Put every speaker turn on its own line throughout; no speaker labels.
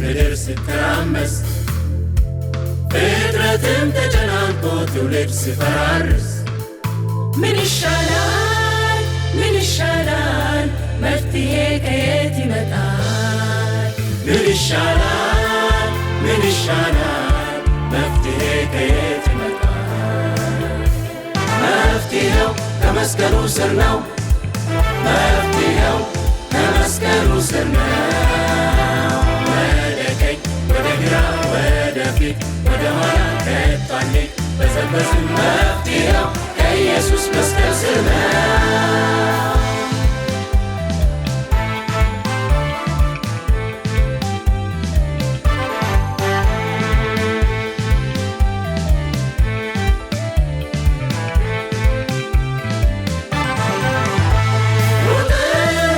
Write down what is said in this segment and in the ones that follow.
ምድር ስትራመስ ፍጥረትም ተጨናንቆ ትውልድ ሲፈራርስ ምን ይሻላል ምን ይሻላል መፍትሄ ከየት ይመጣል? ምን ይሻላል ምን ይሻላል መፍትሄ ከየት ይመጣል? መፍትሄው ከመስቀሉ ስር ነው። መፍትሄው ከመስቀሉ ስር ነው። ወደፊት ወደ ኋላ ከቶ አንሄድ በዘበዝን መፍትሄው ከኢየሱስ መስቀል ስር ነው።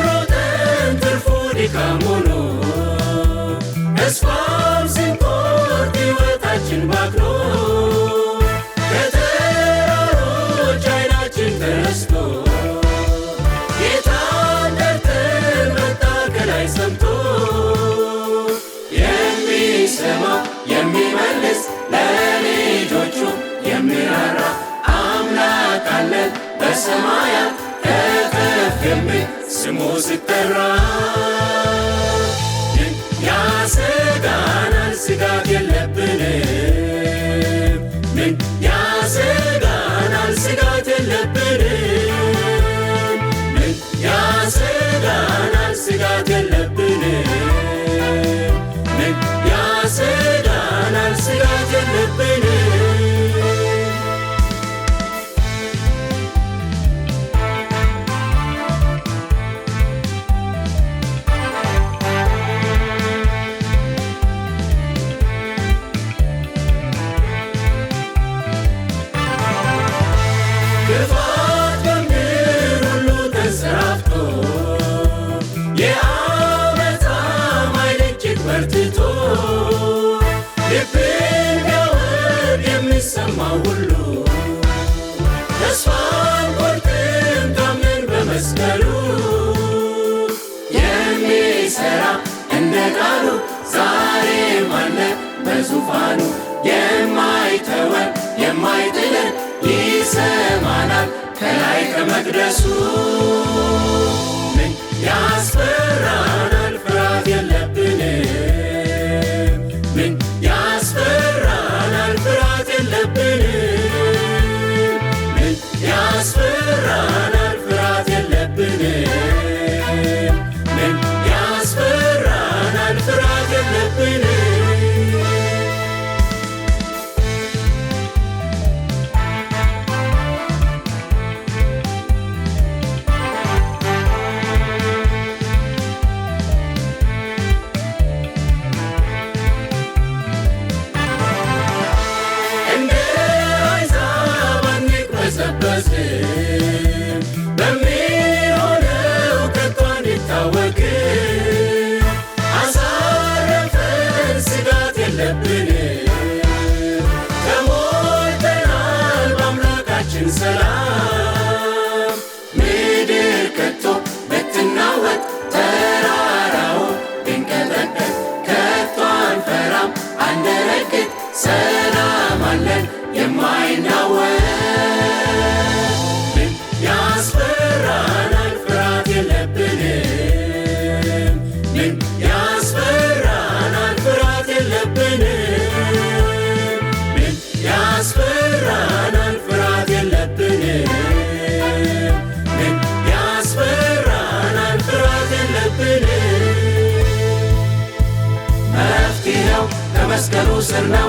ሮጠን ትርፉ ድካም ሆኖ ተስፋም ስንቆርጥ ሕይወታችን ባክኖ ከተራሮች ዓይናችን ተነስቶ ጌታን ጠርተን መጣ ከላይ ሰምቶ የሚሰማ የሚመልስ ለልጆቹ የሚራራ አምላክ አለን በሰማያት ከፍ የሚል ስሙ ሲጠራ ያሰጋናል ስጋት የለብንም። ምን ያሰጋናል ስጋት የለብንም። ምን ያሰጋናል ስጋት የለብንም። ምን ያሰጋናል ስጋት የለብንም። ክፋት በምድር ሁሉ ተንሰራፍቶ የዓመፃም ኃይል እጅግ በርትቶ ልብን ቢያወርድ የሚሰማው ሁሉ ተስፋ አንቆርጥም ታምነን በመስቀሉ የሚሠራ እንደ ቃሉ ዛሬም አለ በዙፋኑ የማይተወን የማይጥለን ይሰማናል ከላይ ከመቅደሱ። ምን ያስፈራናል ፍርሃት የለብንም። ምን ያስፈራናል ፍርሃት የለብንም። ምን ያስፈራናል ፍርሃት የለብንም። ምን ያስፈራናል ፍርሃት የለብንም። በሚሆነው ከቶ አንታወክም። አሳረፈን ስጋት የለብንም። ተሞልተናል በአምላካችን ሰላም። ምድር ከቶ ብትናወጥ ተራራውን ቢንቀጠቀጥ ከቶ አንፈራም አንደነግጥ። ሰላም አለን የማይናወጥ። ያስፈራናል ፍርሃት የለብንም። ምን ያስፈራናል ፍርሃት የለብንም። መስቀሉ ስር ነው